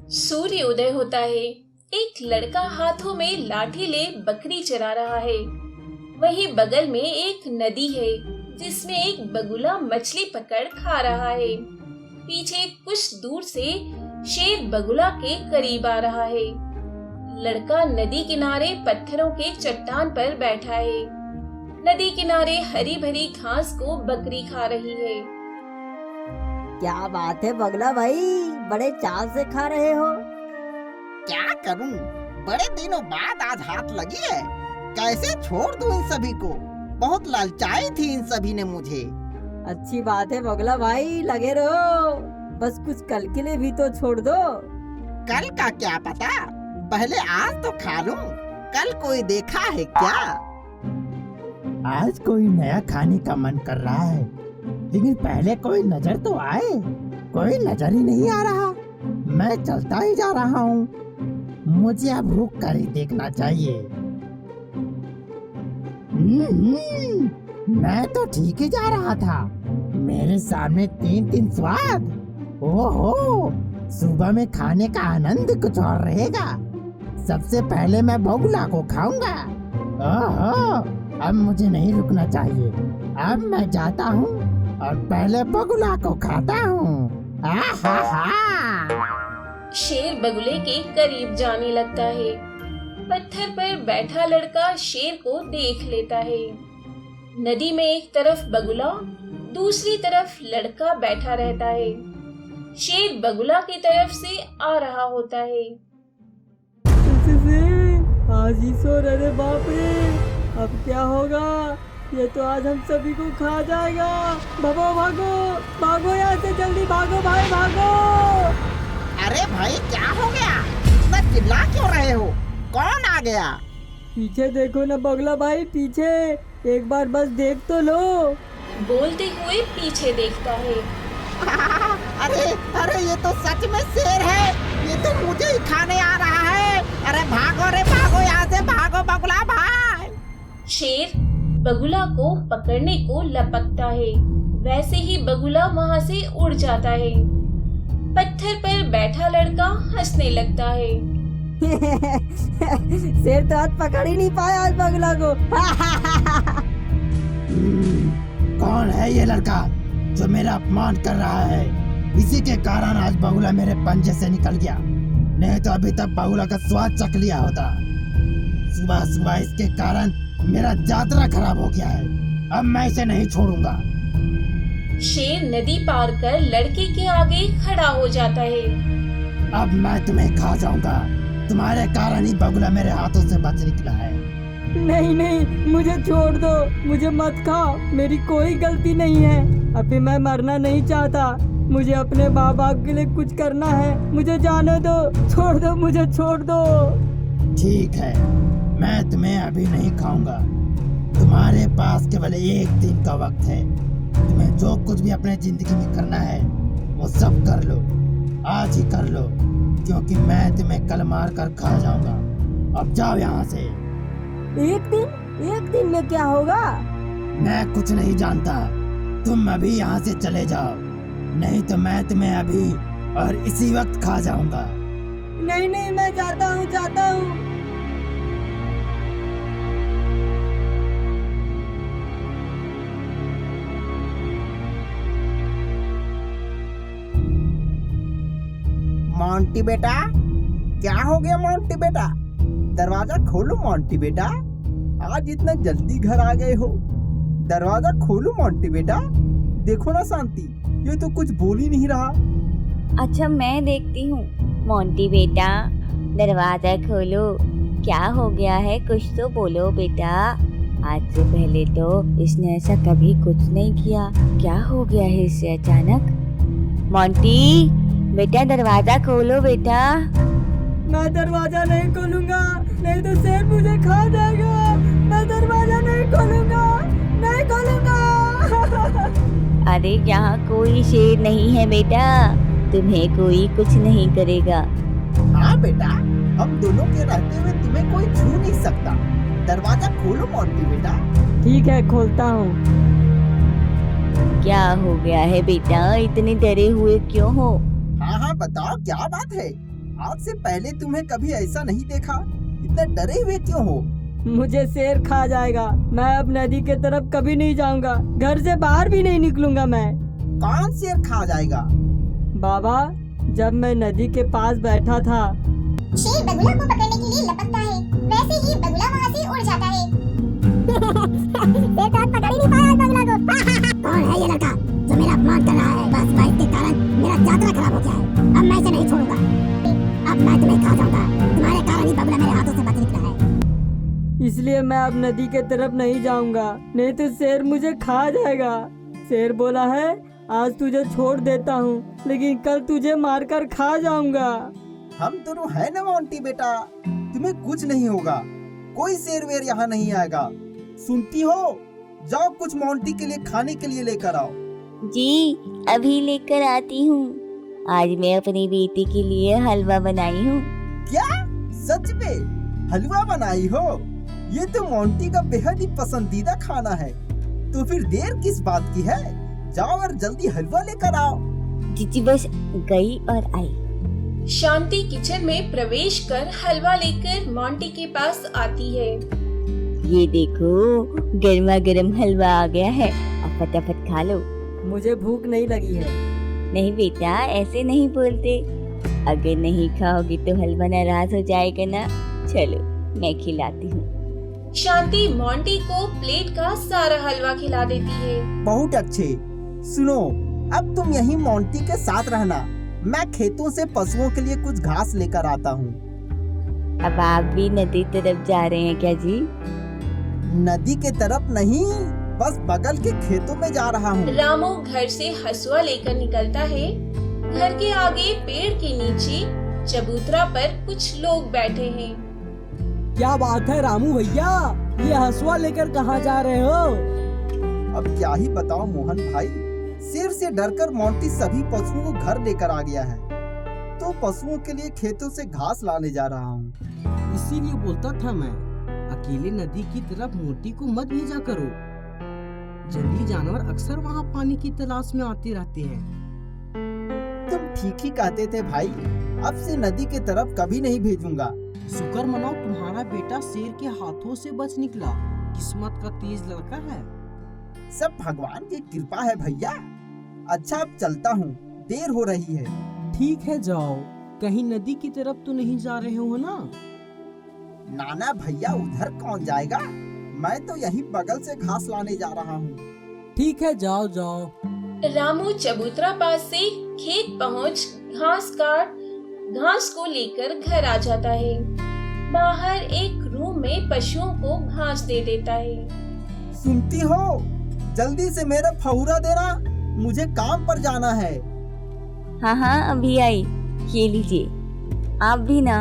सूर्य उदय होता है। एक लड़का हाथों में लाठी ले बकरी चरा रहा है। वहीं बगल में एक नदी है जिसमें एक बगुला मछली पकड़ खा रहा है। पीछे कुछ दूर से शेर बगुला के करीब आ रहा है। लड़का नदी किनारे पत्थरों के चट्टान पर बैठा है। नदी किनारे हरी भरी घास को बकरी खा रही है। क्या बात है बगला भाई, बड़े चाव से खा रहे हो। क्या करूं, बड़े दिनों बाद आज हाथ लगी है। कैसे छोड़ दूं इन सभी को। बहुत ललचाई थी इन सभी ने मुझे। अच्छी बात है बगला भाई, लगे रहो। बस कुछ कल के लिए भी तो छोड़ दो। कल का क्या पता, पहले आज तो खा लूं। कल कोई देखा है क्या? आज कोई नया खाने का मन कर रहा है, लेकिन पहले कोई नजर तो आए। कोई नजर ही नहीं आ रहा। मैं चलता ही जा रहा हूँ। मुझे अब रुक कर ही देखना चाहिए। मैं तो ठीक ही जा रहा था। मेरे सामने तीन स्वाद। ओहो, सुबह में खाने का आनंद कुछ और रहेगा। सबसे पहले मैं बगुला को खाऊंगा। ओहो, अब मुझे नहीं रुकना चाहिए। अब मैं जाता हूँ और पहले बगुला को खाता हूँ। शेर बगुले के करीब जाने लगता है। पत्थर पर बैठा लड़का शेर को देख लेता है। नदी में एक तरफ बगुला, दूसरी तरफ लड़का बैठा रहता है। शेर बगुला की तरफ से आ रहा होता है। आज ही सो रहे, बाप रे, अब क्या होगा? ये तो आज हम सभी को खा जाएगा। भागो भागो भागो, यहाँ से जल्दी भागो भाई भागो। अरे भाई, क्या हो गया? इतना चिल्ला क्यों रहे हो? कौन आ गया? पीछे देखो ना बगला भाई, पीछे एक बार बस देख तो लो। बोलते हुए पीछे देखता है। अरे अरे, ये तो सच में शेर है। ये तो मुझे ही खाने आ रहा है। अरे भागो रे भागो, यहाँ से भागो बगुला भाई। शेर बगुला को पकड़ने को लपकता है। वैसे ही बगुला वहाँ से उड़ जाता है। पत्थर पर बैठा लड़का हंसने लगता है। शेर तो आज पकड़ ही नहीं पाया आज बगुला को। कौन है ये लड़का जो मेरा अपमान कर रहा है? इसी के कारण आज बगुला मेरे पंजे से निकल गया। नहीं तो अभी तक बगुला का स्वाद चख लिया होता। सुबह सुबह इसके कारण मेरा यात्रा खराब हो गया है। अब मैं इसे नहीं छोड़ूंगा। शेर नदी पार कर लड़के के आगे खड़ा हो जाता है। अब मैं तुम्हें खा जाऊंगा। तुम्हारे कारण ही बगुला मेरे हाथों से बच निकला है। नहीं नहीं, मुझे छोड़ दो, मुझे मत खाओ। मेरी कोई गलती नहीं है। अभी मैं मरना नहीं चाहता। मुझे अपने माँ बाप के लिए कुछ करना है। मुझे जाने दो, छोड़ दो, मुझे छोड़ दो। ठीक है, मैं तुम्हें अभी नहीं खाऊंगा। तुम्हारे पास केवल एक दिन का वक्त है। तुम्हें जो कुछ भी अपने जिंदगी में करना है वो सब कर लो। आज ही कर लो, क्योंकि मैं तुम्हें कल मार कर खा जाऊंगा। अब जाओ यहाँ से। एक दिन में क्या होगा? मैं कुछ नहीं जानता। तुम अभी यहाँ से चले जाओ, नहीं तो मैं तुम्हें अभी और इसी वक्त खा जाऊंगा। नहीं नहीं, मैं जाता हूँ जाता हूँ। मोंटी बेटा, क्या हो गया मोंटी बेटा? दरवाजा खोलो मोंटी बेटा। आज इतना जल्दी घर आ गए हो। दरवाजा खोलो मोंटी बेटा। देखो ना शांति, ये तो कुछ बोल ही नहीं रहा। अच्छा, मैं देखती हूँ। मोंटी बेटा, दरवाजा खोलो। क्या हो गया है? कुछ तो बोलो बेटा। आज से पहले तो इसने ऐसा कभी कुछ नहीं किया। क्या हो गया है इसे अचानक? मोंटी बेटा, दरवाजा खोलो बेटा। मैं दरवाजा नहीं खोलूंगा, नहीं तो शेर मुझे खा जाएगा। मैं दरवाजा नहीं खोलूंगा, नहीं खोलूंगा। अरे यहाँ कोई शेर नहीं है बेटा, तुम्हें कोई कुछ नहीं करेगा। हाँ बेटा, हम दोनों के रहते हुए तुम्हें कोई छू नहीं सकता। दरवाजा खोलो मोंटी बेटा। ठीक है, खोलता हूँ। क्या हो गया है बेटा? इतने डरे हुए क्यों हो? हाँ हाँ, बताओ क्या बात है? आज से पहले तुम्हें कभी ऐसा नहीं देखा। इतने डरे हुए क्यों हो? मुझे शेर खा जाएगा। मैं अब नदी के तरफ कभी नहीं जाऊंगा। घर से बाहर भी नहीं निकलूंगा मैं। कौन शेर खा जाएगा? बाबा, जब मैं नदी के पास बैठा था, शेर बगुला को पकड़ने के लिए लपकता है, वैसे ही बगुला वहाँ से उड़ जाता है। शेर तो पकड़ ही नहीं पाया बगुला को। कौन है ये लड़का जो मेरा अपमान कर रहा है? बस इसके कारण मेरा यात्रा खराब हो गया है। अब मैं इसे नहीं छोड़ूंगा। अब मैं तुम्हें खा जाऊंगा। तुम्हारे कारण ही बगुला मेरे हाथों से बच निकला है। इसलिए मैं अब नदी के तरफ नहीं जाऊंगा, नहीं तो शेर मुझे खा जाएगा। शेर बोला है, आज तुझे छोड़ देता हूँ, लेकिन कल तुझे मारकर खा जाऊंगा। हम दोनों है ना मोंटी बेटा, तुम्हें कुछ नहीं होगा। कोई शेर वेर यहाँ नहीं आएगा। सुनती हो? जाओ कुछ मोंटी के लिए खाने के लिए लेकर आओ। जी, अभी लेकर आती हूँ। आज मैं अपनी बेटी के लिए हलवा बनाई हूँ। क्या सच में हलवा बनाई हो? ये तो मोंटी का बेहद ही पसंदीदा खाना है। तो फिर देर किस बात की है? जाओ और जल्दी हलवा लेकर आओ। जीजी बस गई और आई। शांति किचन में प्रवेश कर हलवा लेकर मोंटी के पास आती है। ये देखो, गर्मा गर्म हलवा आ गया है। अब फटाफट खा लो। मुझे भूख नहीं लगी है। नहीं बेटा, ऐसे नहीं बोलते। अगर नहीं खाओगी तो हलवा नाराज हो जाएगा ना। चलो, मैं खिलाती हूँ। शांति मोंटी को प्लेट का सारा हलवा खिला देती है। बहुत अच्छे। सुनो, अब तुम यहीं मोंटी के साथ रहना। मैं खेतों से पशुओं के लिए कुछ घास लेकर आता हूँ। अब आप भी नदी तरफ जा रहे हैं क्या जी? नदी के तरफ नहीं, बस बगल के खेतों में जा रहा हूँ। रामू घर से हसुआ लेकर निकलता है। घर के आगे पेड़ के नीचे चबूतरा पर कुछ लोग बैठे हैं। क्या बात है रामू भैया, ये हसुआ लेकर कहाँ जा रहे हो? अब क्या ही बताओ मोहन भाई, शेर से डरकर मोंटी सभी पशुओं को घर लेकर आ गया है, तो पशुओं के लिए खेतों से घास लाने जा रहा हूँ। इसीलिए बोलता था मैं, अकेले नदी की तरफ मोंटी को मत भेजा करो। जंगली जानवर अक्सर वहाँ पानी की तलाश में आते रहते हैं। तुम ठीक ही कहते थे भाई, अब से नदी के तरफ कभी नहीं भेजूंगा। शुक्र मनाओ तुम्हारा बेटा शेर के हाथों से बच निकला। किस्मत का तेज लड़का है। सब भगवान की कृपा है भैया। अच्छा, अब चलता हूँ, देर हो रही है। ठीक है, जाओ। कहीं नदी की तरफ तो नहीं जा रहे हो ना? नाना भैया, उधर कौन जाएगा? मैं तो यहीं बगल से घास लाने जा रहा हूँ। ठीक है, जाओ जाओ। रामू चबूतरा पास से खेत पहुँच घास काट घास को लेकर घर आ जाता है। बाहर एक रूम में पशुओं को घास दे देता है। सुनती हो? जल्दी से मेरा फहुरा देना, मुझे काम पर जाना है। हाँ हाँ, अभी आई। ये लीजिए। आप भी ना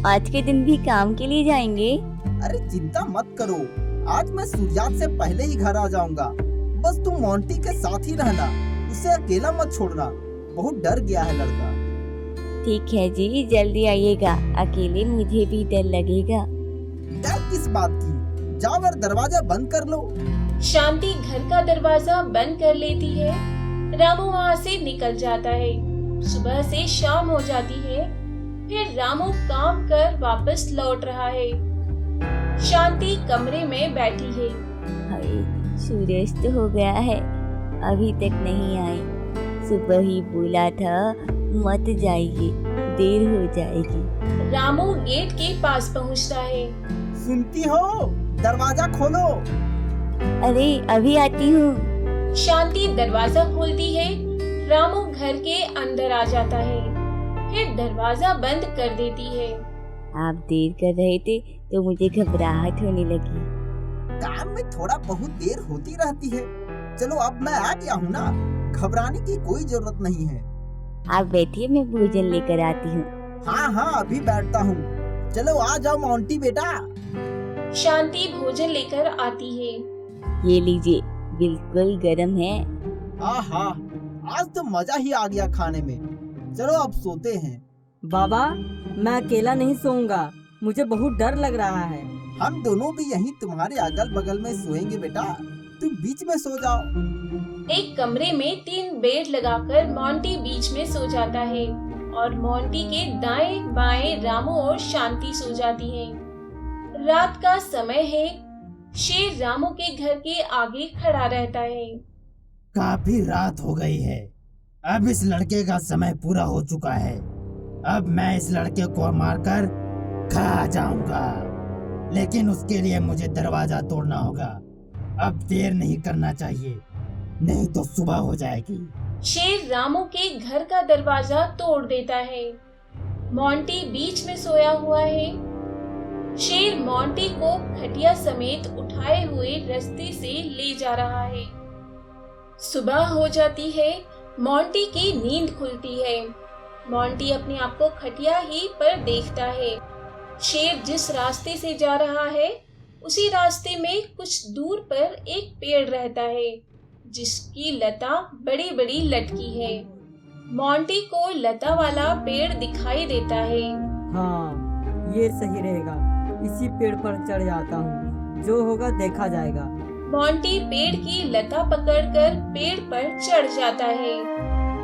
आज के दिन भी काम के लिए जाएंगे? अरे चिंता मत करो, आज मैं सूर्यास्त से पहले ही घर आ जाऊंगा। बस तुम मोंटी के साथ ही रहना, उसे अकेला मत छोड़ना। बहुत डर गया है लड़का। ठीक है जी, जल्दी आइएगा। अकेले मुझे भी डर लगेगा। डर किस बात की? जाओ और दरवाजा बंद कर लो। शांति घर का दरवाजा बंद कर लेती है। रामू वहाँ से निकल जाता है। सुबह से शाम हो जाती है। फिर रामू काम कर वापस लौट रहा है। शांति कमरे में बैठी है। हाय, सूर्यास्त हो गया है, अभी तक नहीं आई। सुबह ही बोला था मत जाइए, देर हो जाएगी। रामू गेट के पास पहुंचता है। सुनती हो? दरवाजा खोलो। अरे अभी आती हूँ। शांति दरवाजा खोलती है। रामू घर के अंदर आ जाता है, फिर दरवाजा बंद कर देती है। आप देर कर रहे थे तो मुझे घबराहट होने लगी। काम में थोड़ा बहुत देर होती रहती है। चलो, अब मैं आ गया हूँ ना, घबराने की कोई जरूरत नहीं है। आप बैठिए, मैं भोजन लेकर आती हूँ। हाँ हाँ, अभी बैठता हूँ। चलो आ जाओ मोंटी बेटा। शांति भोजन लेकर आती है। ये लीजिए, बिल्कुल गर्म है। आहा, आज तो मजा ही आ गया खाने में। चलो अब सोते हैं। बाबा, मैं अकेला नहीं सोऊंगा, मुझे बहुत डर लग रहा है। हम दोनों भी यहीं तुम्हारे अगल बगल में सोएंगे बेटा, तुम बीच में सो जाओ। एक कमरे में 3 बेड लगाकर मोंटी बीच में सो जाता है और मोंटी के दाएं बाएं रामू और शांति सो जाती हैं। रात का समय है। शेर रामू के घर के आगे खड़ा रहता है। काफी रात हो गई है। अब इस लड़के का समय पूरा हो चुका है। अब मैं इस लड़के को मारकर खा जाऊंगा, लेकिन उसके लिए मुझे दरवाजा तोड़ना होगा। अब देर नहीं करना चाहिए, नहीं तो सुबह हो जाएगी। शेर रामू के घर का दरवाजा तोड़ देता है। मोंटी बीच में सोया हुआ है। शेर मोंटी को खटिया समेत उठाए हुए रास्ते से ले जा रहा है। सुबह हो जाती है। मोंटी की नींद खुलती है। मोंटी अपने आप को खटिया ही पर देखता है। शेर जिस रास्ते से जा रहा है उसी रास्ते में कुछ दूर पर एक पेड़ रहता है जिसकी लता बड़ी बड़ी लटकी है। मोंटी को लता वाला पेड़ दिखाई देता है। हाँ, ये सही रहेगा। इसी पेड़ पर चढ़ जाता हूँ, जो होगा देखा जाएगा। मोंटी पेड़ की लता पकड़कर पेड़ पर चढ़ जाता है।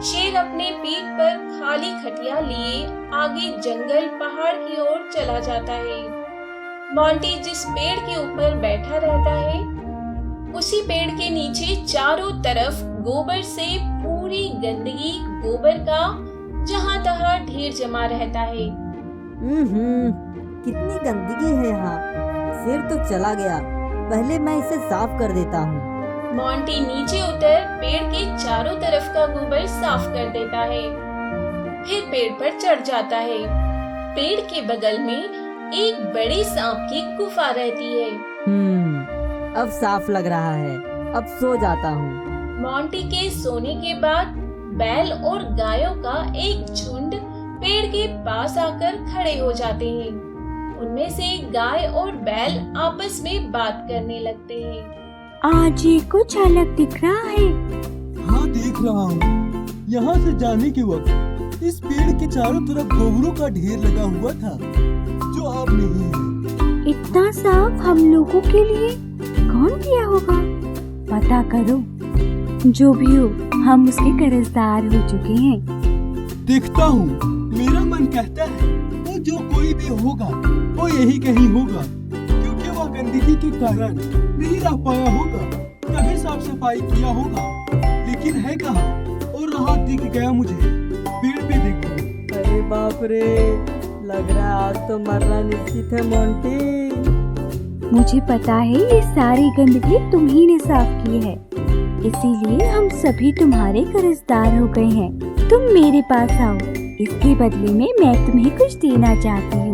शेर अपने पीठ पर खाली खटिया लिए आगे जंगल पहाड़ की ओर चला जाता है। मोंटी जिस पेड़ के ऊपर बैठा रहता है उसी पेड़ के नीचे चारों तरफ गोबर से पूरी गंदगी, गोबर का जहाँ तहाँ ढेर जमा रहता है। कितनी गंदगी है यहाँ। शेर तो चला गया, पहले मैं इसे साफ कर देता हूँ। मोंटी नीचे उतर पेड़ के चारों तरफ का गोबर साफ कर देता है। फिर पेड़ पर चढ़ जाता है। पेड़ के बगल में एक बड़ी सांप की गुफा रहती है। अब साफ लग रहा है, अब सो जाता हूँ। मोंटी के सोने के बाद बैल और गायों का एक झुंड पेड़ के पास आकर खड़े हो जाते हैं। उनमें से गाय और बैल आपस में बात करने लगते हैं। आज ये कुछ अलग दिख रहा है। हाँ, देख रहा हूँ। यहाँ से जाने के वक्त इस पेड़ के चारों तरफ गोबरों का ढेर लगा हुआ था, जो अब नहीं है। इतना साफ हम लोगों के लिए कौन किया होगा? पता करो। जो भी हो, हम उसके कर्जदार हो चुके हैं। देखता हूँ, मेरा मन कहता है वो जो कोई भी होगा वो यही कहीं होगा, क्योंकि वह गंदगी के कारण नहीं रह पाया होगा, कभी साफ सफाई किया होगा, लेकिन है कहाँ? और रहा दिख गया मुझे, पेड़ पे देखो। अरे बाप रे, लग रहा है आज तो मरना निश्चित है मोंटी। मुझे पता है ये सारी गंदगी तुम ही ने साफ की है, इसीलिए हम सभी तुम्हारे कर्जदार हो गए हैं। तुम मेरे पास आओ, इसके बदले में मैं तुम्हें कुछ देना चाहती हूँ।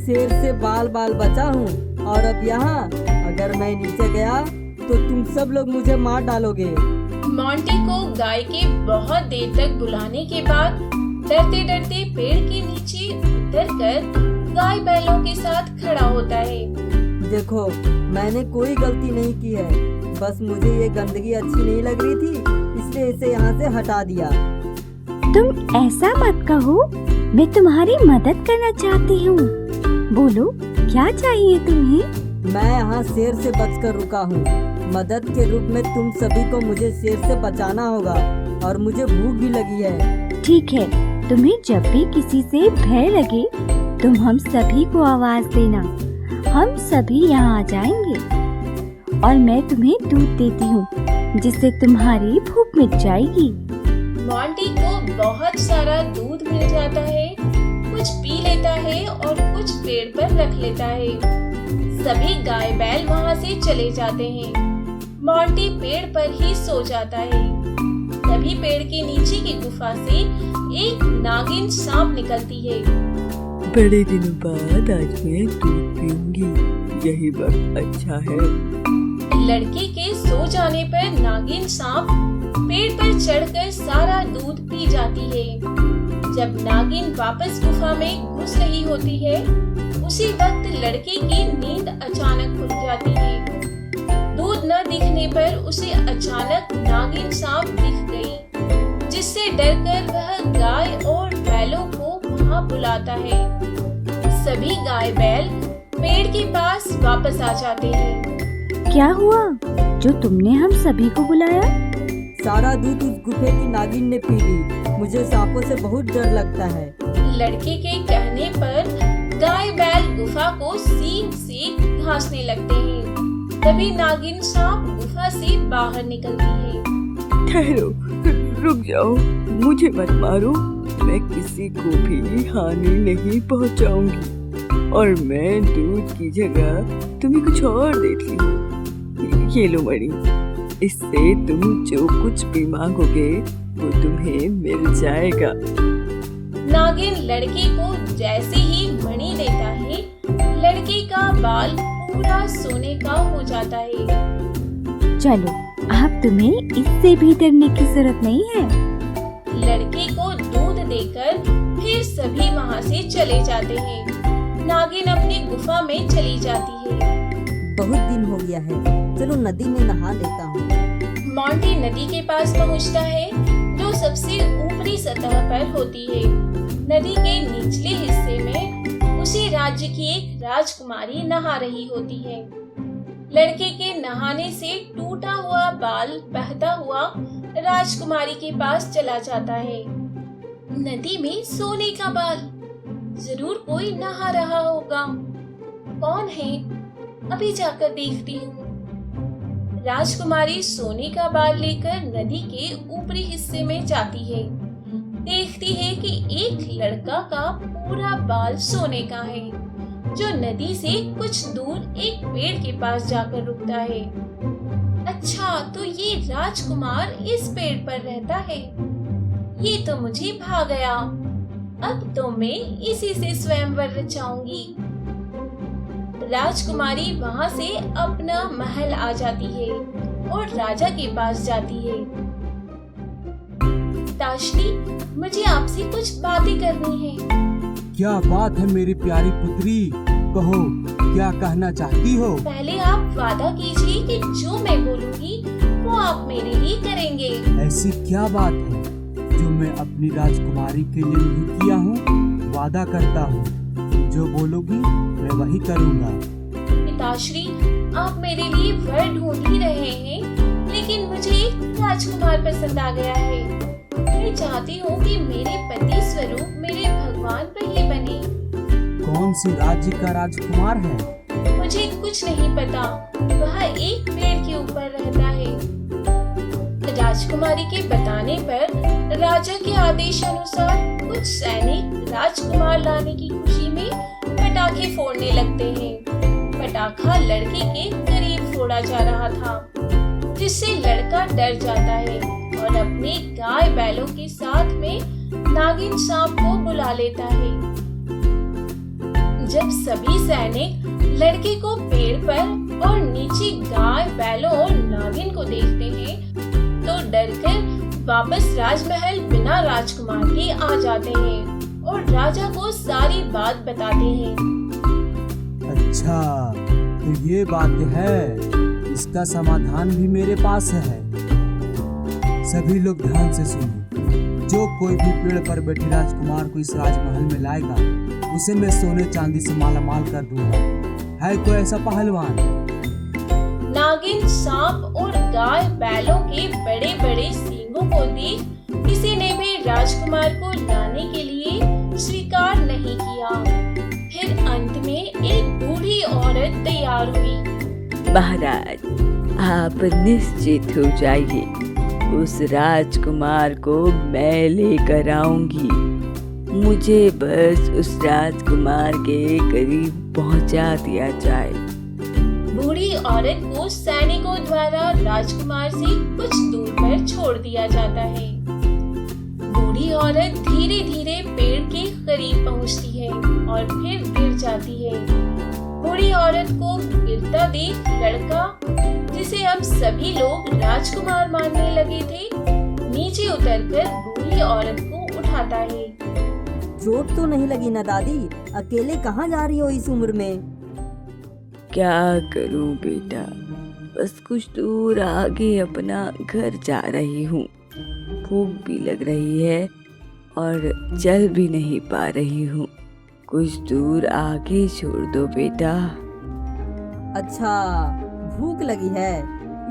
शेर से बाल बाल बचा हूँ और अब यहाँ अगर मैं नीचे गया तो तुम सब लोग मुझे मार डालोगे। मोंटी को गाय के बहुत देर तक बुलाने के बाद डरते डरते पेड़ के नीचे उतरकर गाय बैलों के साथ खड़ा होता है। देखो, मैंने कोई गलती नहीं की है, बस मुझे ये गंदगी अच्छी नहीं लग रही थी, इसलिए इसे यहाँ से हटा दिया। तुम ऐसा मत कहो, मैं तुम्हारी मदद करना चाहती हूँ। बोलो, क्या चाहिए तुम्हें? मैं यहाँ शेर से बचकर रुका हूँ। मदद के रूप में तुम सभी को मुझे शेर से बचाना होगा और मुझे भूख भी लगी है। ठीक है, तुम्हें जब भी किसी से भय लगे तुम हम सभी को आवाज देना, हम सभी यहाँ आ जाएंगे और मैं तुम्हें दूध देती हूँ जिससे तुम्हारी भूख मिट जाएगी। मोंटी को बहुत सारा दूध मिल जाता है, कुछ पी लेता है और कुछ पेड़ पर रख लेता है। सभी गाय बैल वहाँ से चले जाते हैं। मोंटी पेड़ पर ही सो जाता है। तभी पेड़ के नीचे की गुफा से एक नागिन सांप निकलती है। बड़े दिनों बाद आज मैं दूध पीऊंगी, यही वक्त अच्छा है। लड़के के सो जाने पर नागिन सांप पेड़ पर चढ़कर सारा दूध पी जाती है। जब नागिन वापस गुफा में घुस रही होती है उसी वक्त लड़के की नींद अचानक खुल जाती है। दूध न दिखने पर उसे अचानक नागिन सांप दिख गई, जिससे डरकर वह गाय और बैलों को वहाँ बुलाता है। सभी गाय बैल पेड़ के पास वापस आ जाते हैं। क्या हुआ जो तुमने हम सभी को बुलाया? सारा दूध उस गुफे की नागिन ने पी ली। मुझे सांपों से बहुत डर लगता है। लड़के के कहने पर गाय बैल गुफा को सींग से घासने लगते हैं। तभी नागिन सांप गुफा से बाहर निकलती है। ठहरो, रुक जाओ, मुझे मत मारो। मैं किसी को भी हानि नहीं पहुंचाऊंगी और मैं दूध की जगह तुम्हें कुछ और देती हूँ। ये लो मणि, इससे तुम जो कुछ भी मांगोगे वो तुम्हें मिल जाएगा। नागिन लड़के को जैसे ही मणि देता है, लड़के का बाल पूरा सोने का हो जाता है। चलो, अब तुम्हें इससे भी डरने की जरूरत नहीं है। लड़के को दूध देकर फिर सभी वहाँ से चले जाते हैं। नागिन अपनी गुफा में चली जाती है। बहुत दिन हो गया है, चलो नदी में नहा लेता हूँ। मोंटी नदी के पास पहुँचता है, जो सबसे ऊपरी सतह पर होती है। नदी के निचले हिस्से में उसी राज्य की एक राजकुमारी नहा रही होती है। लड़के के नहाने से टूटा हुआ बाल बहता हुआ राजकुमारी के पास चला जाता है। नदी में सोने का बाल, जरूर कोई नहा रहा होगा। कौन है? अभी जाकर देखती हूँ। राजकुमारी सोने का बाल लेकर नदी के ऊपरी हिस्से में जाती है। देखती है कि एक लड़का का पूरा बाल सोने का है, जो नदी से कुछ दूर एक पेड़ के पास जाकर रुकता है। अच्छा, तो ये राजकुमार इस पेड़ पर रहता है। ये तो मुझे भा गया। अब तो मैं इसी से स्वयंवर रचाऊंगी। राजकुमारी वहाँ से अपना महल आ जाती है और राजा के पास जाती है। ताशनी, मुझे आपसे कुछ बातें करनी है। क्या बात है मेरी प्यारी पुत्री, कहो क्या कहना चाहती हो? पहले आप वादा कीजिए कि जो मैं बोलूंगी वो आप मेरे लिए करेंगे। ऐसी क्या बात है जो मैं अपनी राजकुमारी के लिए नहीं किया हूँ? वादा करता हूँ, जो बोलोगी मैं वही करूँगा। पिताश्री, आप मेरे लिए वर ढूंढ ही रहे हैं, लेकिन मुझे एक राजकुमार पसंद आ गया है। मैं चाहती हूँ कि मेरे पति स्वरूप मेरे भगवान वही बने। कौन सी राज्य का राजकुमार है? मुझे कुछ नहीं पता, वह एक पेड़ के ऊपर रहता है। राजकुमारी के बताने पर राजा के आदेश अनुसार कुछ सैनिक राजकुमार लाने की खुशी में पटाखे फोड़ने लगते हैं। पटाखा लड़के के करीब फोड़ा जा रहा था, जिससे लड़का डर जाता है और अपने गाय बैलों के साथ में नागिन सांप को बुला लेता है। जब सभी सैनिक लड़के को पेड़ पर और नीचे गाय बैलों और नागिन को देखते हैं, तो डरकर वापस राजमहल बिना राजकुमार के आ जाते हैं और राजा को सारी बात बताते हैं। अच्छा, तो ये बात है, इसका समाधान भी मेरे पास है। सभी लोग ध्यान से सुनो। जो कोई भी पेड़ पर बैठे राजकुमार को इस राजमहल में लाएगा, उसे मैं सोने चांदी से मालामाल कर दूंगा। है कोई ऐसा पहलवान? नागिन सांप और गाय बैलों के बड़े बड़े सींगों को देख किसी ने भी राजकुमार को लाने के लिए स्वीकार नहीं किया। फिर अंत में एक बूढ़ी औरत तैयार हुई। महाराज, आप निश्चित हो जाइए, उस राजकुमार को मैं लेकर आऊंगी। मुझे बस उस राजकुमार के करीब पहुंचा दिया जाए। बूढ़ी औरत को सैनिकों द्वारा राजकुमार से कुछ दूर पर छोड़ दिया जाता है। बूढ़ी औरत धीरे धीरे पेड़ के करीब पहुंचती है और फिर गिर जाती है। बूढ़ी औरत को गिरता देख लड़का, जिसे अब सभी लोग राजकुमार मानने लगे थे, नीचे उतरकर बूढ़ी औरत को उठाता है। चोट तो नहीं लगी ना दादी? अकेले कहाँ जा रही हो इस उम्र में? क्या करूं बेटा, बस कुछ दूर आगे अपना घर जा रही हूँ। भूख भी लग रही है और चल भी नहीं पा रही हूँ। कुछ दूर आगे छोड़ दो बेटा। अच्छा, भूख लगी है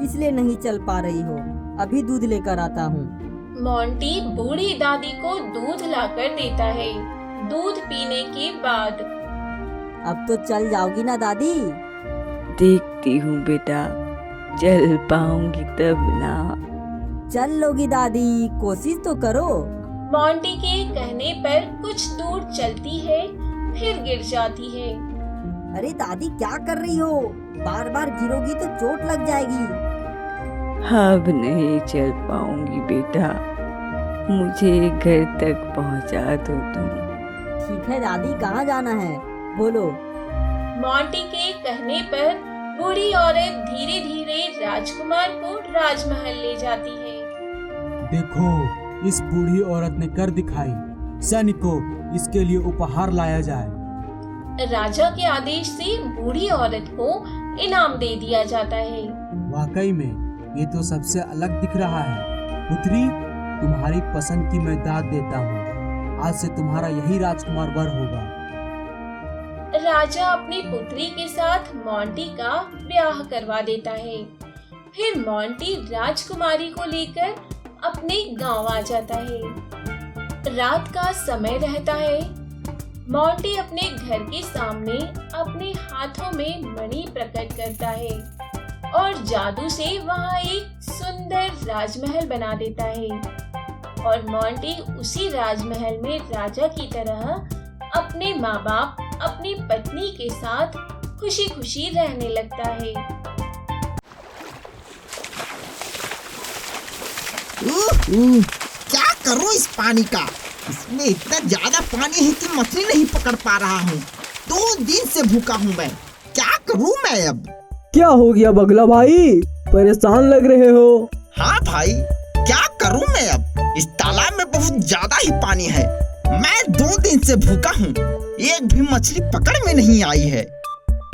इसलिए नहीं चल पा रही हो। अभी दूध लेकर आता हूँ। मोंटी बूढ़ी दादी को दूध लाकर देता है। दूध पीने के बाद अब तो चल जाओगी ना दादी? देखती हूँ बेटा, चल पाऊंगी तब ना। चल लोगी दादी, कोशिश तो करो। मोंटी के कहने पर कुछ दूर चलती है, फिर गिर जाती है। अरे दादी क्या कर रही हो? बार बार गिरोगी तो चोट लग जाएगी। अब नहीं चल पाऊंगी बेटा, मुझे घर तक पहुंचा दो तुम। ठीक है दादी, कहाँ जाना है बोलो? मोंटी के कहने पर बूढ़ी औरत धीरे धीरे राजकुमार को राजमहल ले जाती है। देखो, इस बूढ़ी औरत ने कर दिखाई। सैनिकों, इसके लिए उपहार लाया जाए। राजा के आदेश से बूढ़ी औरत को इनाम दे दिया जाता है। वाकई में ये तो सबसे अलग दिख रहा है। पुत्री, तुम्हारी पसंद की मैं दाद देता हूँ। आज से तुम्हारा यही राजकुमार वर होगा। राजा अपनी पुत्री के साथ मोंटी का ब्याह करवा देता है। फिर मोंटी राजकुमारी को लेकर अपने गांव आ जाता है। रात का समय रहता है। मोंटी अपने घर के सामने अपने हाथों में मणि प्रकट करता है और जादू से वहाँ एक सुंदर राजमहल बना देता है। और मोंटी उसी राजमहल में राजा की तरह अपने माँ बाप, अपनी पत्नी के साथ खुशी खुशी रहने लगता है। क्या करूं इस पानी का? इसमें इतना ज्यादा पानी है कि मछली नहीं पकड़ पा रहा हूँ। 2 दिन से भूखा हूँ मैं। क्या करूं मैं अब? क्या हो गया बगला भाई, परेशान लग रहे हो? हाँ भाई, क्या करूं मैं अब? इस तालाब में बहुत ज्यादा ही पानी है। मैं 2 दिन से भूखा हूँ, एक भी मछली पकड़ में नहीं आई है।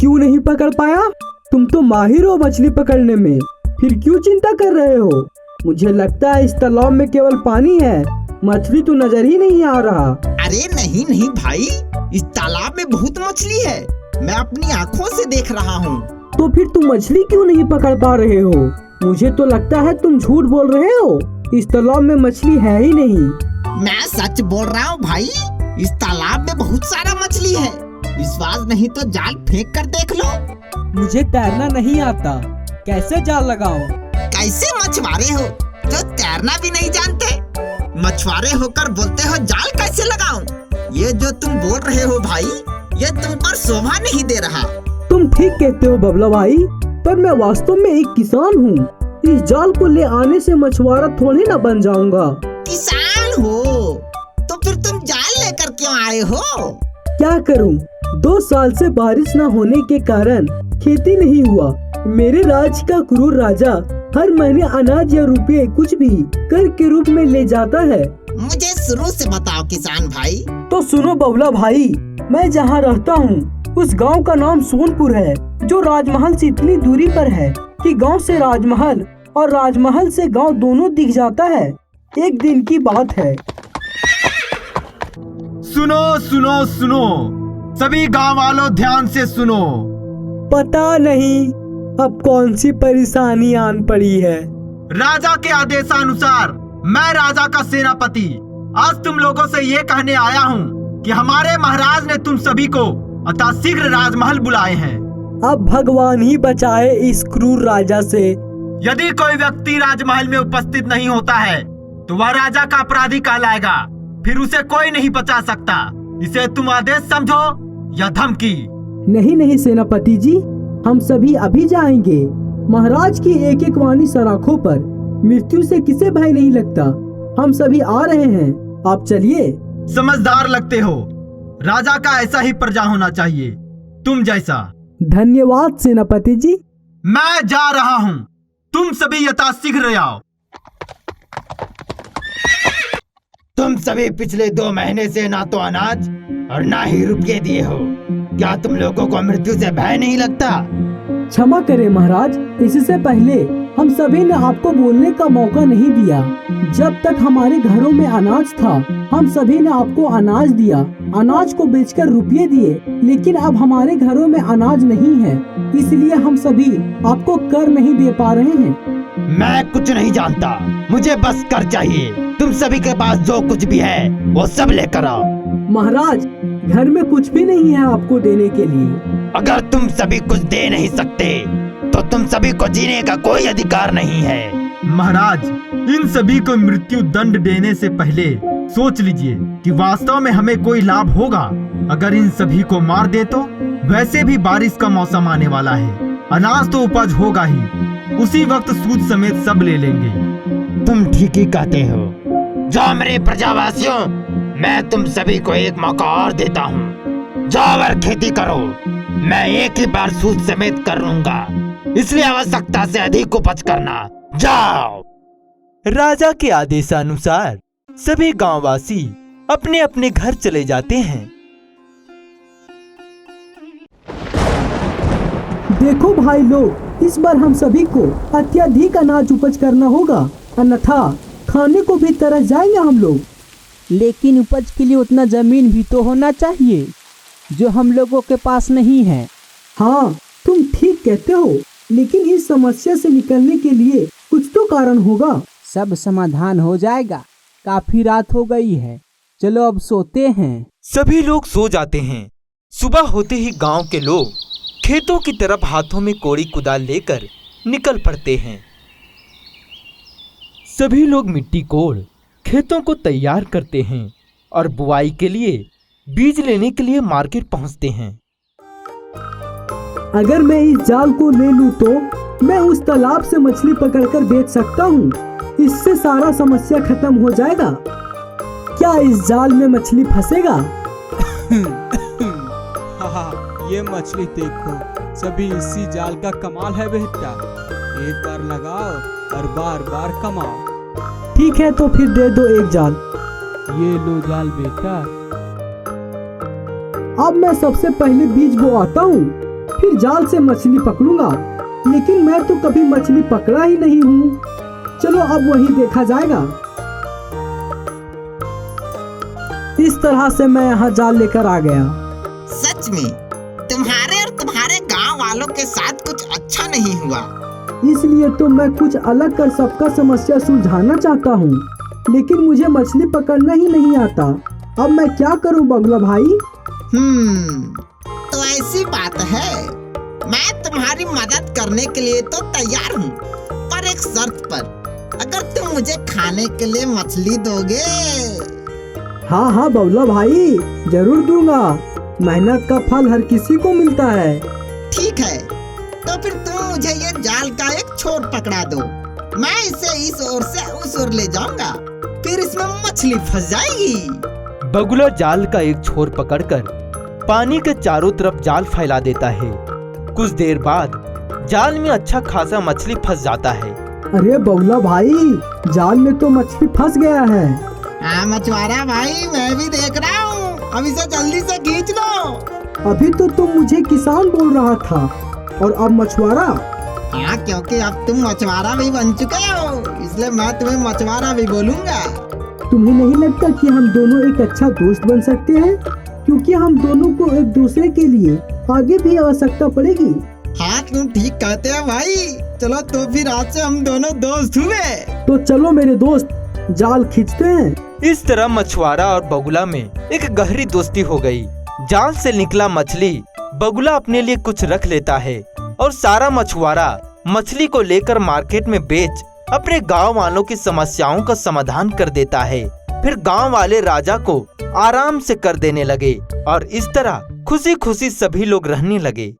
क्यों नहीं पकड़ पाया? तुम तो माहिर हो मछली पकड़ने में, फिर क्यों चिंता कर रहे हो? मुझे लगता है इस तालाब में केवल पानी है, मछली तो नजर ही नहीं आ रहा। अरे नहीं नहीं भाई, इस तालाब में बहुत मछली है, मैं अपनी आँखों से देख रहा हूँ। तो फिर तुम मछली क्यों नहीं पकड़ पा रहे हो? मुझे तो लगता है तुम झूठ बोल रहे हो, इस तालाब में मछली है ही नहीं। मैं सच बोल रहा हूँ भाई, इस तालाब में बहुत सारा मछली है। विश्वास नहीं तो जाल फेंक कर देख लो। मुझे तैरना नहीं आता, कैसे जाल लगाऊं? कैसे मछुआरे हो जो तैरना भी नहीं जानते? मछुआरे होकर बोलते हो जाल कैसे लगाऊं? ये जो तुम बोल रहे हो भाई, ये तुम पर शोभा नहीं दे रहा। तुम ठीक कहते हो बबला भाई, पर मैं वास्तव में एक किसान हूँ। इस जाल को ले आने से मछुआरा थोड़ी ना बन जाऊंगा। किसान हो तो फिर तुम जाल लेकर क्यों आए हो? क्या करूं? 2 साल से बारिश न होने के कारण खेती नहीं हुआ। मेरे राज्य का क्रूर राजा हर महीने अनाज या रुपये कुछ भी कर के रूप में ले जाता है। मुझे शुरू से बताओ किसान भाई। तो सुनो बबला भाई, मैं जहाँ रहता हूँ उस गांव का नाम सोनपुर है, जो राजमहल से इतनी दूरी पर है कि गांव से राजमहल और राजमहल से गांव दोनों दिख जाता है। एक दिन की बात है। सुनो सुनो सुनो, सभी गांव वालों ध्यान से सुनो। पता नहीं अब कौन सी परेशानी आन पड़ी है। राजा के आदेशानुसार मैं राजा का सेनापति आज तुम लोगों से ये कहने आया हूँ कि हमारे महाराज ने तुम सभी को अतःशीघ्र राजमहल बुलाए हैं। अब भगवान ही बचाए इस क्रूर राजा से। यदि कोई व्यक्ति राजमहल में उपस्थित नहीं होता है तो वह राजा का अपराधी कहलाएगा, फिर उसे कोई नहीं बचा सकता। इसे तुम आदेश समझो या धमकी? नहीं नहीं सेनापति जी, हम सभी अभी जाएंगे। महाराज की एक एक वाणी सराखों पर, मृत्यु से किसे भय नहीं लगता। हम सभी आ रहे हैं, आप चलिए। समझदार लगते हो, राजा का ऐसा ही प्रजा होना चाहिए, तुम जैसा। धन्यवाद सेनापति जी। मैं जा रहा हूँ, तुम सभी यथाशीघ्र आओ। तुम सभी पिछले 2 महीने से ना तो अनाज और ना ही रुपये दिए हो। क्या तुम लोगों को मृत्यु से भय नहीं लगता? क्षमा करें महाराज, इससे पहले हम सभी ने आपको बोलने का मौका नहीं दिया। जब तक हमारे घरों में अनाज था, हम सभी ने आपको अनाज दिया, अनाज को बेचकर रुपये दिए। लेकिन अब हमारे घरों में अनाज नहीं है, इसलिए हम सभी आपको कर नहीं दे पा रहे हैं। मैं कुछ नहीं जानता, मुझे बस कर चाहिए। तुम सभी के पास जो कुछ भी है वो सब लेकर आओ। महाराज, घर में कुछ भी नहीं है आपको देने के लिए। अगर तुम सभी कुछ दे नहीं सकते तो तुम सभी को जीने का कोई अधिकार नहीं है। महाराज, इन सभी को मृत्यु दंड देने से पहले सोच लीजिए कि वास्तव में हमें कोई लाभ होगा। अगर इन सभी को मार दे तो वैसे भी बारिश का मौसम आने वाला है, अनाज तो उपज होगा ही, उसी वक्त सूद समेत सब ले लेंगे। तुम ठीक ही कहते हो। जाओ मेरे प्रजावासियों, मैं तुम सभी को एक मौका और देता हूँ। जाओ और खेती करो, मैं एक ही बार सूद समेत कर लूंगा, इसलिए आवश्यकता से अधिक उपज करना। जाओ। राजा के आदेशानुसार सभी गांववासी अपने अपने घर चले जाते हैं। देखो भाई लोग, इस बार हम सभी को अत्यधिक अनाज उपज करना होगा, अन्यथा खाने को भी तरस जाएंगे हम लोग। लेकिन उपज के लिए उतना जमीन भी तो होना चाहिए जो हम लोगों के पास नहीं है। हाँ, तुम ठीक कहते हो, लेकिन इस समस्या से निकलने के लिए कुछ तो कारण होगा। सब समाधान हो जाएगा। काफी रात हो गई है, चलो अब सोते हैं। सभी लोग सो जाते हैं। सुबह होते ही गांव के लोग खेतों की तरफ हाथों में कोड़ी कुदाल लेकर निकल पड़ते हैं। सभी लोग मिट्टी कोड़ खेतों को तैयार करते हैं और बुआई के लिए बीज लेने के लिए मार्केट पहुंचते हैं। अगर मैं इस जाल को ले लूं तो मैं उस तालाब से मछली पकड़कर बेच सकता हूं। इससे सारा समस्या खत्म हो जाएगा। क्या इस जाल में मछली फंसेगा? ये मछली देखो, सभी इसी जाल का कमाल है बेटा। एक बार लगाओ और बार बार कमाओ। ठीक है, तो फिर दे दो एक जाल। ये लो जाल बेटा। अब मैं सबसे पहले बीज बोआता हूँ, फिर जाल से मछली पकड़ूंगा। लेकिन मैं तो कभी मछली पकड़ा ही नहीं हूँ। चलो अब वही देखा जाएगा। इस तरह से मैं यहाँ जाल लेकर आ गया। सच में तुम्हारे और तुम्हारे गांव वालों के साथ कुछ अच्छा नहीं हुआ। इसलिए तो मैं कुछ अलग कर सबका समस्या सुलझाना चाहता हूँ, लेकिन मुझे मछली पकड़ना ही नहीं आता। अब मैं क्या करूँ बगुला भाई? तो ऐसी बात है, मैं तुम्हारी मदद करने के लिए तो तैयार हूँ, पर एक शर्त पर। अगर तुम मुझे खाने के लिए मछली दोगे। हाँ हाँ बगुला भाई, जरूर दूंगा। मेहनत का फल हर किसी को मिलता है। ठीक है, तो फिर तुम मुझे ये जाल का एक छोर पकड़ा दो। मैं इसे इस ओर से उस ओर ले जाऊंगा, फिर इसमें मछली फंस जाएगी। बगुला जाल का एक छोर पकड़कर पानी के चारों तरफ जाल फैला देता है। कुछ देर बाद जाल में अच्छा खासा मछली फंस जाता है। अरे बगुला भाई, जाल में तो मछली फंस गया है। हाँ मछुआरा भाई, मैं भी देख रहा हूँ। अब इसे जल्दी से खींच लो। अभी तो तुम मुझे किसान बोल रहा था और अब मछुआरा। हाँ, क्योंकि अब तुम मछुआरा भी बन चुके हो, इसलिए मैं तुम्हें मछुआरा भी बोलूँगा। तुम्हें नहीं लगता कि हम दोनों एक अच्छा दोस्त बन सकते हैं? क्योंकि हम दोनों को एक दूसरे के लिए आगे भी आवश्यकता पड़ेगी। हाँ, तुम ठीक कहते हो भाई। चलो तो फिर आज से हम दोनों दोस्त हुए। तो चलो मेरे दोस्त, जाल खींचते हैं। इस तरह मछुआरा और बगुला में एक गहरी दोस्ती हो गई। जाल से निकला मछली बगुला अपने लिए कुछ रख लेता है और सारा मछुआरा मछली को लेकर मार्केट में बेच अपने गांव वालों की समस्याओं का समाधान कर देता है। फिर गांव वाले राजा को आराम से कर देने लगे और इस तरह खुशी खुशी सभी लोग रहने लगे।